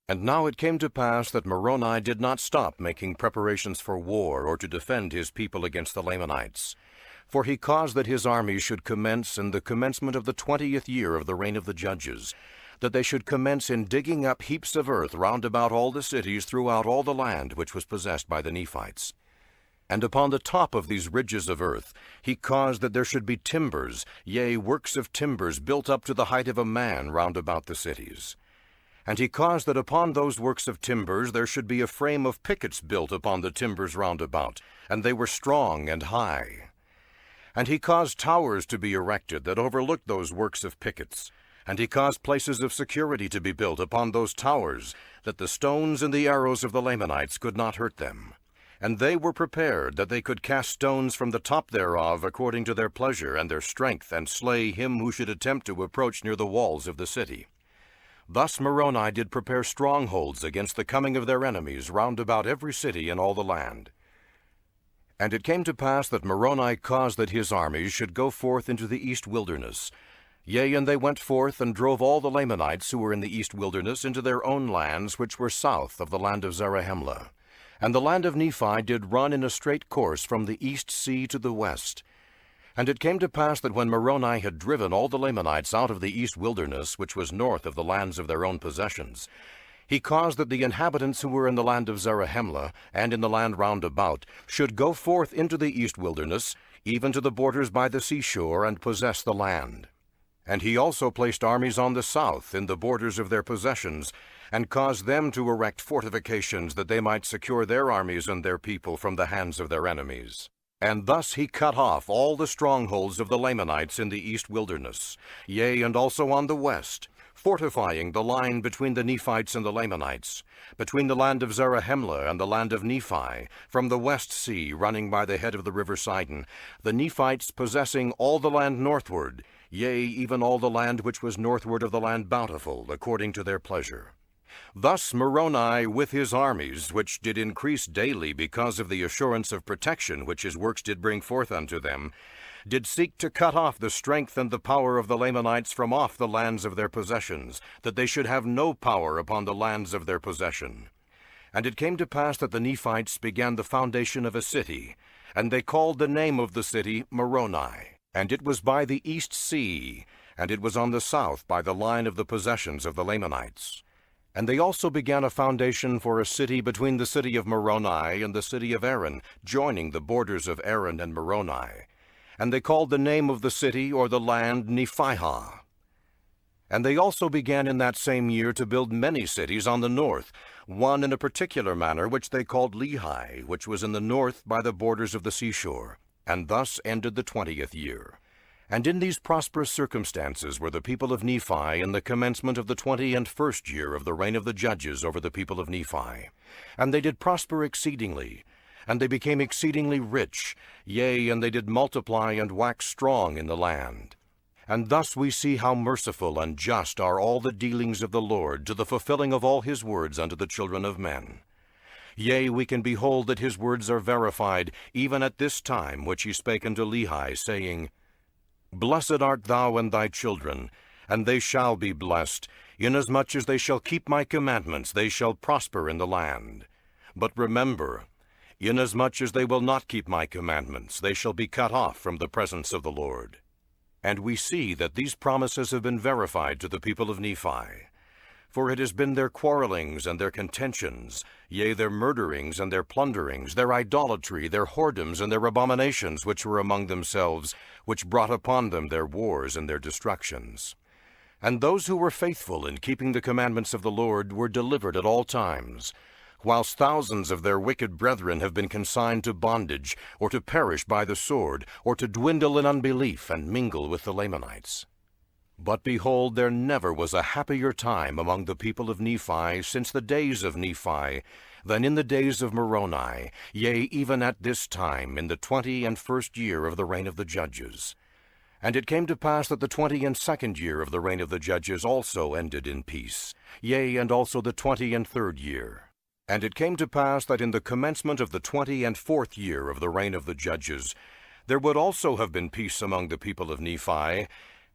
And now it came to pass that Moroni did not stop making preparations for war or to defend his people against the Lamanites. For he caused that his armies should commence in the commencement of the 20th year of the reign of the judges, that they should commence in digging up heaps of earth round about all the cities throughout all the land which was possessed by the Nephites. And upon the top of these ridges of earth he caused that there should be timbers, yea, works of timbers built up to the height of a man round about the cities. And he caused that upon those works of timbers there should be a frame of pickets built upon the timbers round about, and they were strong and high. And he caused towers to be erected that overlooked those works of pickets, and he caused places of security to be built upon those towers, that the stones and the arrows of the Lamanites could not hurt them. And they were prepared that they could cast stones from the top thereof according to their pleasure and their strength, and slay him who should attempt to approach near the walls of the city. Thus Moroni did prepare strongholds against the coming of their enemies round about every city in all the land. And it came to pass that Moroni caused that his armies should go forth into the east wilderness. Yea, and they went forth and drove all the Lamanites who were in the east wilderness into their own lands which were south of the land of Zarahemla. And the land of Nephi did run in a straight course from the east sea to the west. And it came to pass that when Moroni had driven all the Lamanites out of the east wilderness, which was north of the lands of their own possessions, he caused that the inhabitants who were in the land of Zarahemla, and in the land round about, should go forth into the east wilderness, even to the borders by the seashore, and possess the land. And he also placed armies on the south, in the borders of their possessions, and caused them to erect fortifications, that they might secure their armies and their people from the hands of their enemies. And thus he cut off all the strongholds of the Lamanites in the east wilderness, yea, and also on the west, fortifying the line between the Nephites and the Lamanites, between the land of Zarahemla and the land of Nephi, from the west sea running by the head of the river Sidon, the Nephites possessing all the land northward, yea, even all the land which was northward of the land Bountiful, according to their pleasure. Thus Moroni with his armies, which did increase daily because of the assurance of protection which his works did bring forth unto them, did seek to cut off the strength and the power of the Lamanites from off the lands of their possessions, that they should have no power upon the lands of their possession. And it came to pass that the Nephites began the foundation of a city, and they called the name of the city Moroni. And it was by the east sea, and it was on the south by the line of the possessions of the Lamanites. And they also began a foundation for a city between the city of Moroni and the city of Aaron, joining the borders of Aaron and Moroni. And they called the name of the city or the land Nephihah. And they also began in that same year to build many cities on the north, one in a particular manner which they called Lehi, which was in the north by the borders of the seashore. And thus ended the 20th year. And in these prosperous circumstances were the people of Nephi in the commencement of the 21st year of the reign of the judges over the people of Nephi. And they did prosper exceedingly, and they became exceedingly rich, yea, and they did multiply and wax strong in the land. And thus we see how merciful and just are all the dealings of the Lord to the fulfilling of all his words unto the children of men. Yea, we can behold that his words are verified, even at this time which he spake unto Lehi, saying, Blessed art thou and thy children, and they shall be blessed, inasmuch as they shall keep my commandments, they shall prosper in the land. But remember, inasmuch as they will not keep my commandments, they shall be cut off from the presence of the Lord. And we see that these promises have been verified to the people of Nephi. For it has been their quarrelings and their contentions, yea, their murderings and their plunderings, their idolatry, their whoredoms, and their abominations which were among themselves, which brought upon them their wars and their destructions. And those who were faithful in keeping the commandments of the Lord were delivered at all times, whilst thousands of their wicked brethren have been consigned to bondage, or to perish by the sword, or to dwindle in unbelief and mingle with the Lamanites. But behold, there never was a happier time among the people of Nephi since the days of Nephi than in the days of Moroni, yea, even at this time, in the 21st year of the reign of the judges. And it came to pass that the 22nd year of the reign of the judges also ended in peace, yea, and also the 23rd year. And it came to pass that in the commencement of the 24th year of the reign of the judges, there would also have been peace among the people of Nephi,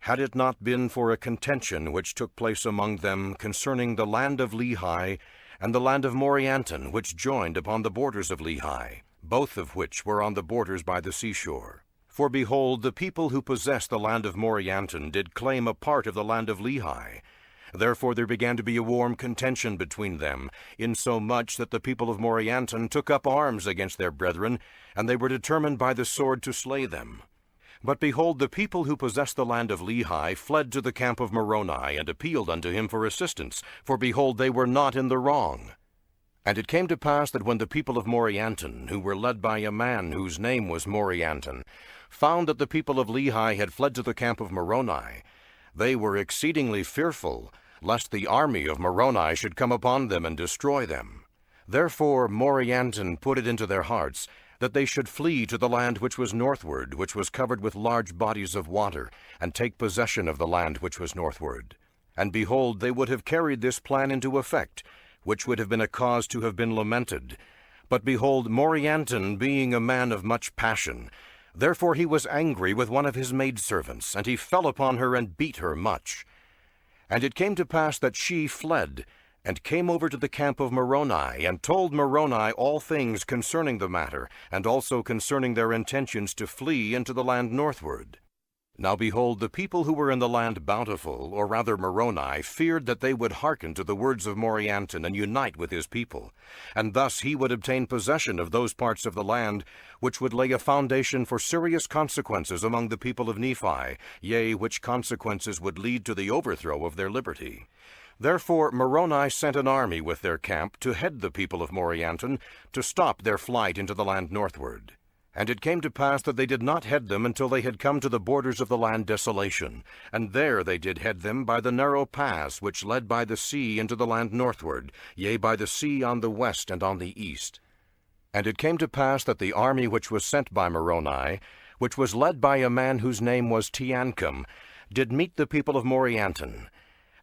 had it not been for a contention which took place among them concerning the land of Lehi and the land of Morianton, which joined upon the borders of Lehi, both of which were on the borders by the seashore. For behold, the people who possessed the land of Morianton did claim a part of the land of Lehi. Therefore there began to be a warm contention between them, insomuch that the people of Morianton took up arms against their brethren, and they were determined by the sword to slay them. But behold, the people who possessed the land of Lehi fled to the camp of Moroni, and appealed unto him for assistance, for behold, they were not in the wrong. And it came to pass that when the people of Morianton, who were led by a man whose name was Morianton, found that the people of Lehi had fled to the camp of Moroni, they were exceedingly fearful, lest the army of Moroni should come upon them and destroy them. Therefore Morianton put it into their hearts that they should flee to the land which was northward, which was covered with large bodies of water, and take possession of the land which was northward. And behold, they would have carried this plan into effect, which would have been a cause to have been lamented. But behold, Morianton, being a man of much passion, therefore he was angry with one of his maidservants, and he fell upon her and beat her much. And it came to pass that she fled, and came over to the camp of Moroni, and told Moroni all things concerning the matter, and also concerning their intentions to flee into the land northward. Now behold, the people who were in the land Bountiful, or rather Moroni, feared that they would hearken to the words of Morianton, and unite with his people, and thus he would obtain possession of those parts of the land which would lay a foundation for serious consequences among the people of Nephi, yea, which consequences would lead to the overthrow of their liberty. Therefore Moroni sent an army with their camp to head the people of Morianton, to stop their flight into the land northward. And it came to pass that they did not head them until they had come to the borders of the land Desolation, and there they did head them by the narrow pass which led by the sea into the land northward, yea, by the sea on the west and on the east. And it came to pass that the army which was sent by Moroni, which was led by a man whose name was Teancum, did meet the people of Morianton.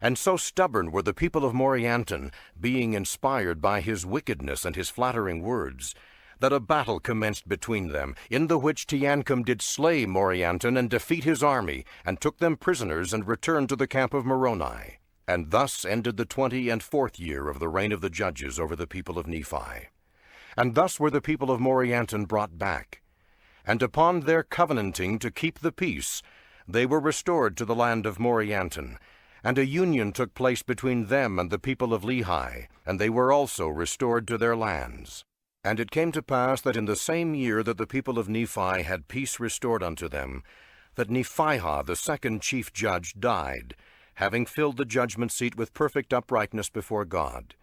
And so stubborn were the people of Morianton, being inspired by his wickedness and his flattering words, that a battle commenced between them, in the which Teancum did slay Morianton and defeat his army, and took them prisoners, and returned to the camp of Moroni. And thus ended the 24th year of the reign of the judges over the people of Nephi. And thus were the people of Morianton brought back. And upon their covenanting to keep the peace, they were restored to the land of Morianton, and a union took place between them and the people of Lehi, and they were also restored to their lands. And it came to pass that in the same year that the people of Nephi had peace restored unto them, that Nephihah the second chief judge died, having filled the judgment seat with perfect uprightness before God.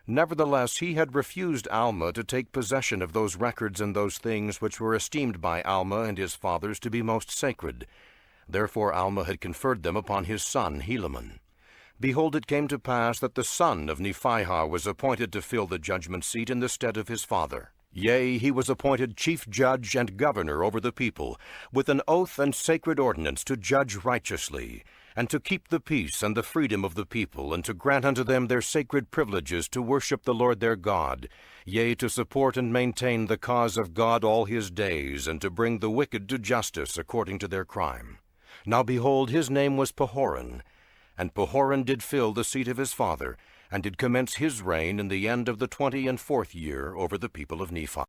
Nevertheless he had refused Alma to take possession of those records and those things which were esteemed by Alma and his fathers to be most sacred. Therefore Alma had conferred them upon his son Helaman. Behold, it came to pass that the son of Nephihah was appointed to fill the judgment seat in the stead of his father. Yea, he was appointed chief judge and governor over the people, with an oath and sacred ordinance to judge righteously, and to keep the peace and the freedom of the people, and to grant unto them their sacred privileges to worship the Lord their God, yea, to support and maintain the cause of God all his days, and to bring the wicked to justice according to their crime. Now behold, his name was Pahoran. And Pahoran did fill the seat of his father, and did commence his reign in the end of the 24th year over the people of Nephi.